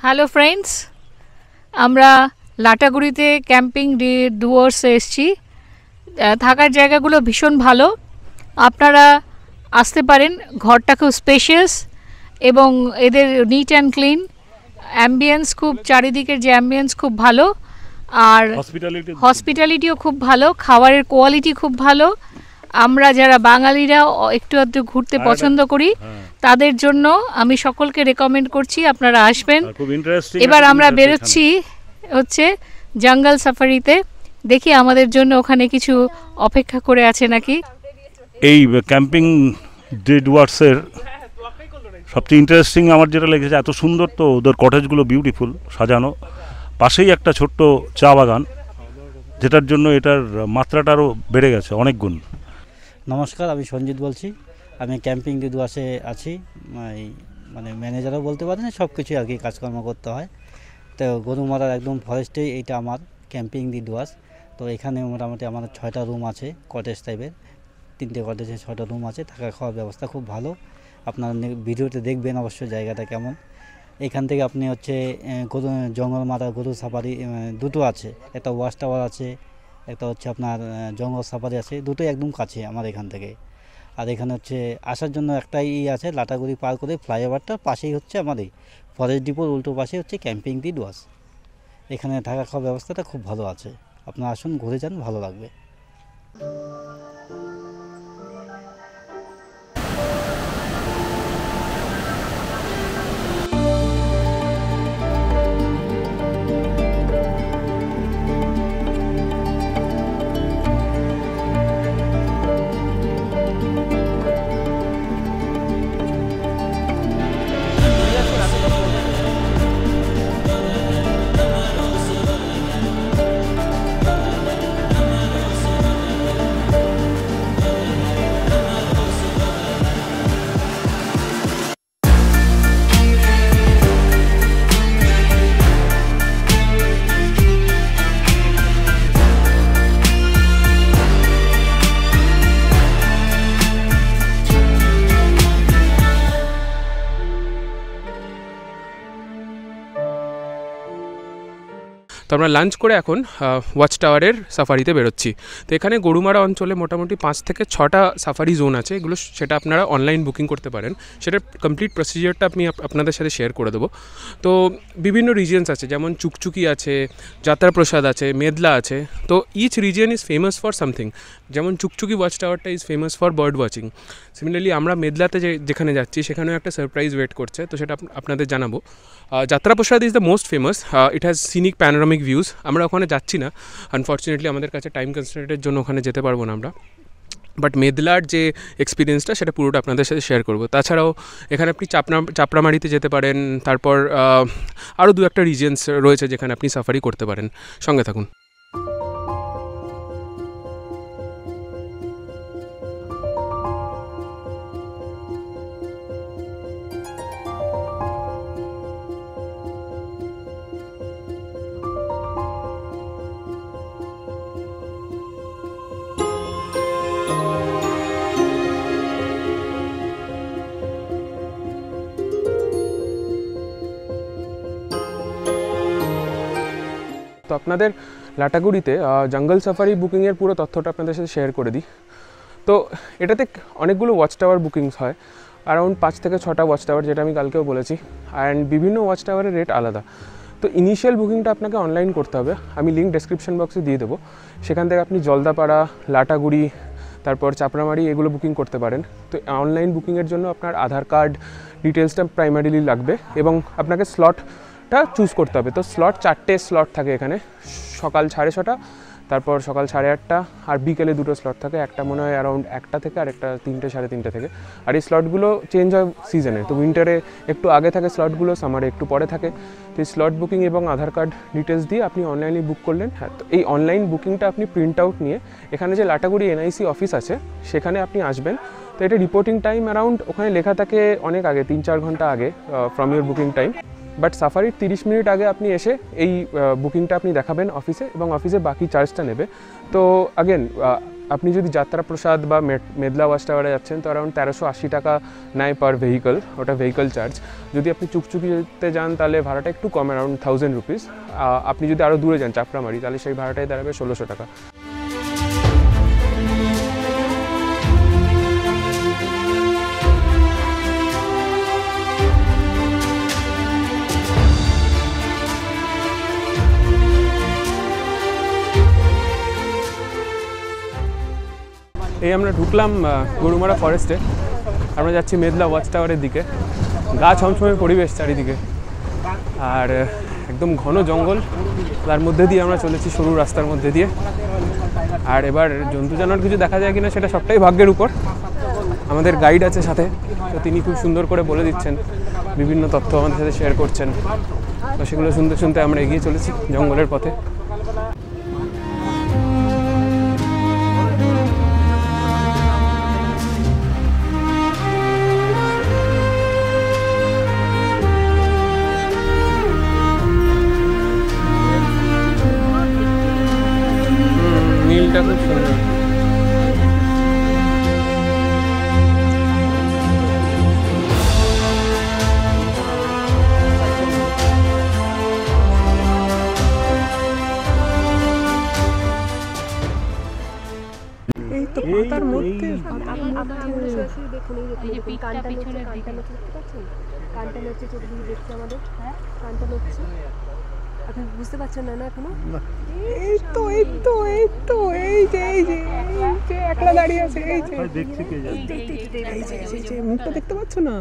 Hello friends, আমরা লাটাগুড়িতে camping ডুয়ার্সে এসেছি। থাকার জায়গাগুলো ভীষণ ভালো, আপনারা আসতে পারেন। ঘরটা খুব স্পেশিয়াস এবং এদের নিট অ্যান্ড ক্লিন, অ্যাম্বিয়েন্স খুব, চারিদিকের যে অ্যাম্বিয়েন্স খুব ভালো, আর হসপিটালিটিও খুব ভালো, খাবারের কোয়ালিটি খুব ভালো। আমরা যারা বাঙালিরা একটু একটু ঘুরতে পছন্দ করি তাদের জন্য আমি সকলকে রেকমেন্ড করছি আপনারা আসবেন। এবার আমরা বেরোচ্ছি হচ্ছে জঙ্গল সাফারিতে, দেখি আমাদের জন্য ওখানে কিছু অপেক্ষা করে আছে নাকি। এই ক্যাম্পিং ডুয়ার্সের সবচেয়ে ইন্টারেস্টিং আমার যেটা লেগেছে, এত সুন্দর, তো ওদের কটেজগুলো বিউটিফুল সাজানো, পাশেই একটা ছোট্ট চা বাগান, যেটার জন্য এটার মাত্রাটা আরও বেড়ে গেছে অনেক গুণ। নমস্কার, আমি সঞ্জিত বলছি। আমি ক্যাম্পিং ডুয়ার্সে আছি, মানে ম্যানেজারও বলতে পারেন, সব কিছুই আর কি কাজকর্ম করতে হয়। তো গরুমারার একদম ফরেস্টেই এইটা আমার ক্যাম্পিং ডুয়ার্স। তো এখানে মোটামুটি আমার 6টা রুম আছে, কটেজ টাইপের 3টে কটেজে 6টা রুম আছে। থাকা খাওয়ার ব্যবস্থা খুব ভালো, আপনারা ভিডিওতে দেখবেন অবশ্যই জায়গাটা কেমন। এখান থেকে আপনি হচ্ছে গরু জঙ্গল মারা, গরু সাফারি দুটো আছে, একটা ওয়াচ টাওয়ার আছে, একটা হচ্ছে আপনার জঙ্গল সাফারি আছে, দুটোই একদম কাছে আমার এখান থেকে। আর এখানে হচ্ছে আসার জন্য একটাই আছে, লাটাগুড়ি পার করে ফ্লাইওভারটা পাশেই হচ্ছে আমার এই ফরেস্ট ডিপোর উল্টো পাশে হচ্ছে ক্যাম্পিং ডুয়ার্স। এখানে থাকা খাওয়ার ব্যবস্থাটা খুব ভালো আছে, আপনারা আসুন, ঘুরে যান, ভালো লাগবে। তো আমরা লাঞ্চ করে এখন ওয়াচ টাওয়ারের সাফারিতে বেরোচ্ছি। তো এখানে গরুমারা অঞ্চলে মোটামুটি 5 থেকে 6টা সাফারি জোন আছে, এগুলো সেটা আপনারা অনলাইন বুকিং করতে পারেন। সেটার কমপ্লিট প্রসিজিওরটা আমি আপনাদের সাথে শেয়ার করে দেবো। তো বিভিন্ন রিজিয়ন্স আছে, যেমন চুকচুকি আছে, যাত্রাপ্রসাদ আছে, মেদলা আছে। তো each region is famous for something. যেমন চুকচুকি ওয়াচ টাওয়ারটা is famous for bird watching. Similarly আমরা মেদলাতে যেখানে যাচ্ছি সেখানেও একটা সারপ্রাইজ ওয়েট করছে, তো সেটা আপনাদের জানাবো। Jatraprasad is the most famous, it has scenic panoramic views. আমরা ওখানে যাচ্ছি না, আনফর্চুনেটলি আমাদের কাছে টাইম কনস্ট্রেন্টের জন্য ওখানে যেতে পারবো না আমরা। বাট মেদলার যে এক্সপিরিয়েন্সটা সেটা পুরোটা আপনাদের সাথে শেয়ার করবো। তাছাড়াও এখানে আপনি চাপড়ামারিতে যেতে পারেন, তারপর আরও 2-1টা রিজিয়ন্স রয়েছে যেখানে আপনি সাফারি করতে পারেন। সঙ্গে থাকুন। তো আপনাদের লাটাগুড়িতে জঙ্গল সাফারি বুকিংয়ের পুরো তথ্যটা আপনাদের সাথে শেয়ার করে দিই। তো এটাতে অনেকগুলো ওয়াচ টাওয়ার বুকিংস হয়, অ্যারাউন্ড 5 থেকে 6টা ওয়াচ টাওয়ার, যেটা আমি কালকেও বলেছি। অ্যান্ড বিভিন্ন ওয়াচ টাওয়ারের রেট আলাদা। তো ইনিশিয়াল বুকিংটা আপনাকে অনলাইন করতে হবে, আমি লিঙ্ক ডেসক্রিপশন বক্সে দিয়ে দেবো। সেখান থেকে আপনি জলদাপাড়া, লাটাগুড়ি, তারপর চাপড়ামারি এগুলো বুকিং করতে পারেন। তো অনলাইন বুকিংয়ের জন্য আপনার আধার কার্ড ডিটেলসটা প্রাইমারিলি লাগবে এবং আপনাকে স্লটটা চুজ করতে হবে। তো স্লট 4টে স্লট থাকে এখানে, সকাল 6:30, তারপর সকাল 8:30, আর বিকেলে 2টো স্লট থাকে। একটা মনে হয় অ্যারাউন্ড 1টা থেকে, আর একটা 3টে, 3:30 থেকে। আর এই স্লটগুলো চেঞ্জ হয় সিজনে। তো উইন্টারে একটু আগে থাকে স্লটগুলো, সামারে একটু পরে থাকে। তো এই স্লট বুকিং এবং আধার কার্ড ডিটেলস দিয়ে আপনি অনলাইনে বুক করলেন। হ্যাঁ, তো এই অনলাইন বুকিংটা আপনি প্রিন্ট আউট নিয়ে এখানে যে লাটাগুড়ি NIC অফিস আছে সেখানে আপনি আসবেন। তো এটা রিপোর্টিং টাইম অ্যারাউন্ড, ওখানে লেখা থাকে অনেক আগে, 3-4 ঘন্টা আগে from your booking time. But সাফারির 30 মিনিট আগে আপনি এসে এই বুকিংটা আপনি দেখাবেন অফিসে, এবং অফিসে বাকি চার্জটা নেবে। তো আগেন আপনি যদি যাত্রা প্রসাদ বা মেদলা ওয়াচ টাওয়ারে যাচ্ছেন তো অ্যারাউন্ড 1380 টাকা নেয় পার ভেহিকল, ওটা ভেহিকল চার্জ। যদি আপনি চুকচুকিতে যান তাহলে ভাড়াটা একটু কম, অ্যারাউন্ড 1000 রুপিস। আপনি যদি আরও দূরে যান চাপড়ামারি তাহলে সেই ভাড়াটাই দাঁড়াবে 1600 টাকা। এই আমরা ঢুকলাম গরুমারা ফরেস্টে, আমরা যাচ্ছি মেদলা ওয়াচ টাওয়ারের দিকে। গা ছমছমে পরিবেশ চারিদিকে, আর একদম ঘন জঙ্গল, তার মধ্যে দিয়ে আমরা চলেছি সরু রাস্তার মধ্যে দিয়ে। আর এবার জন্তু জানোয়ার কিছু দেখা যায় কিনা সেটা সবটাই ভাগ্যের উপর। আমাদের গাইড আছে সাথে, তো তিনি খুব সুন্দর করে বলে দিচ্ছেন, বিভিন্ন তথ্য আমাদের সাথে শেয়ার করছেন। তো সেগুলো শুনতে শুনতে আমরা এগিয়ে চলেছি জঙ্গলের পথে। নীলটা খুব সুন্দর। এই তো পাতার মধ্যে আপনি বুঝতে পারছেন না এখনো? এই তো এই তো এই তো এই যে একলা দাঁড়িয়ে আছে, এই যে দেখছি কে জানে, এই যে মুখটা দেখতে পাচ্ছ না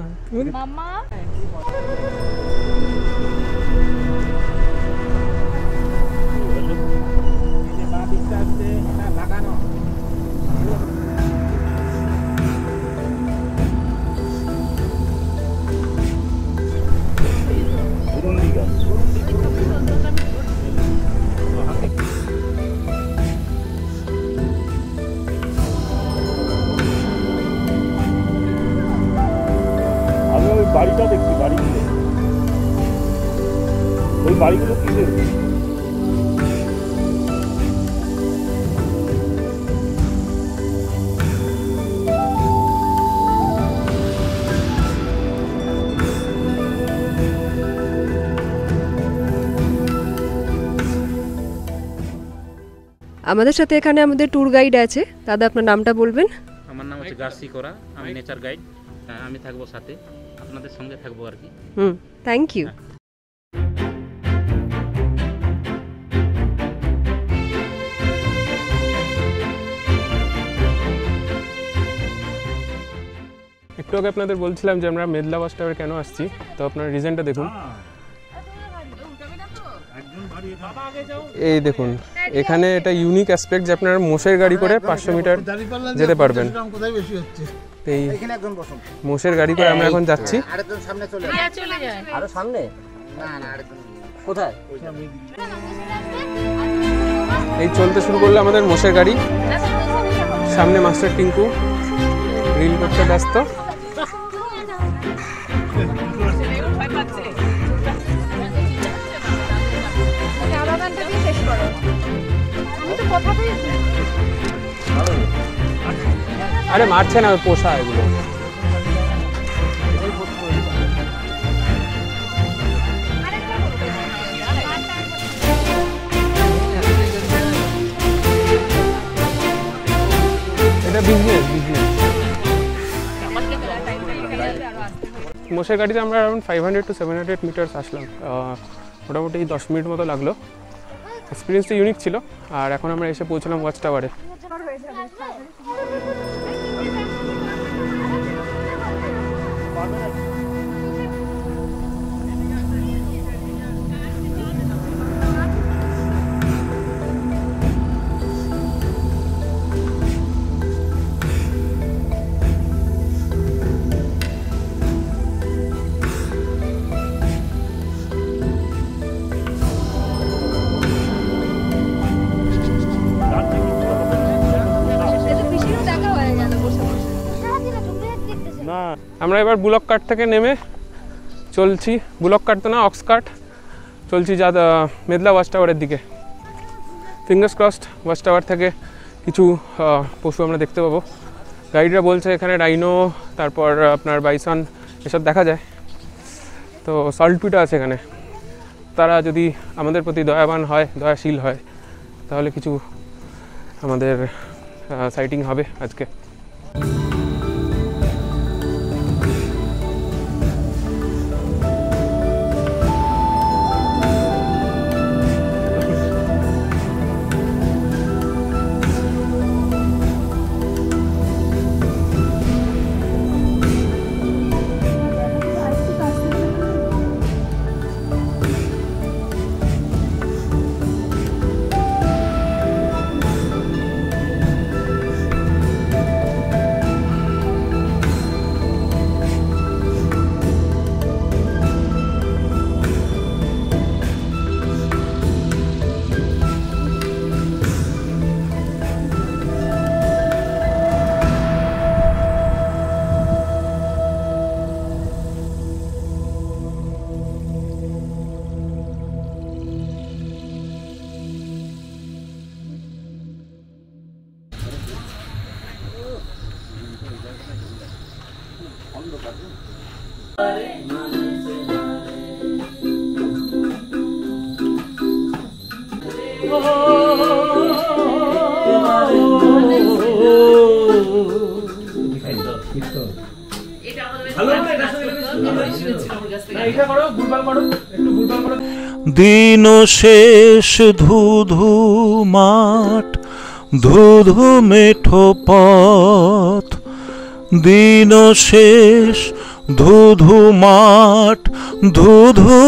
মামা? আমি ওই বাড়িটা দেখছি, বাড়িগুলো, ওই বাড়িগুলো কিসের? আমাদের সাথে এখানে আমাদের ট্যুর গাইড আছে। দাদা আপনার নামটা বলবেন? আমার নাম হচ্ছে গার্সি কোরা, আমি নেচার গাইড। আমি থাকবো সাথে, আপনাদের সঙ্গে থাকবো আর কি। Thank you. একটু আগে আপনাদের বলছিলাম যে আমরা মেদলা ওয়াচ টাওয়ারে কেন আসছি, তো আপনার রিজনটা দেখুন। এই দেখুন, এখানে এটা ইউনিক অ্যাসপেক্ট যে আপনারা মোষের গাড়ি করে 500 মিটার যেতে পারবেন। এই মোষের গাড়ি করে আমরা এখন যাচ্ছি। এই চলতে শুরু করলো আমাদের মোষের গাড়ি, সামনে মাস্টার টিঙ্কু রিল করতে ব্যস্ত। আরে মারছে না, ওই পোষা এগুলো। এটা বিজনেস। মোষের গাড়িতে আমরা অ্যারাউন্ড 500 to 700 মিটার্স আসলাম। মোটামুটি 10 মিনিট মতো লাগলো। এক্সপিরিয়েন্সটা ইউনিক ছিল। আর এখন আমরা এসে পৌঁছলাম ওয়াচ টাওয়ারে। আমরা এবার বুলক কাট থেকে নেমে চলছি, বুলক কাট তো না, অক্স কাট, চলছি মেদলা ওয়াচ টাওয়ারের দিকে। ফিঙ্গার্স ক্রসড ওয়াচ টাওয়ার থেকে কিছু পশু আমরা দেখতে পাবো। গাইডরা বলছে এখানে রাইনো, তারপর আপনার বাইসন এসব দেখা যায়। তো সল্ট পিটও আছে এখানে। তারা যদি আমাদের প্রতি দয়াবান হয়, দয়াশীল হয়, তাহলে কিছু আমাদের সাইটিং হবে আজকে। দিন শেষ ধুধু মাঠ, ধুধু মেঠো পথ। দিন শেষ ধুধু মাঠ, ধুধু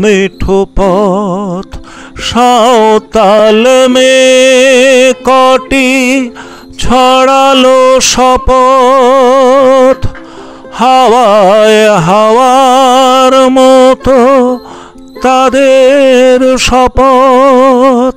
মেঠো পথ। সাঁওতাল মেয়ে কটি ছড়ালো শপথ, হাওয়ায় হাওয়ার মতো তাদের শপথ।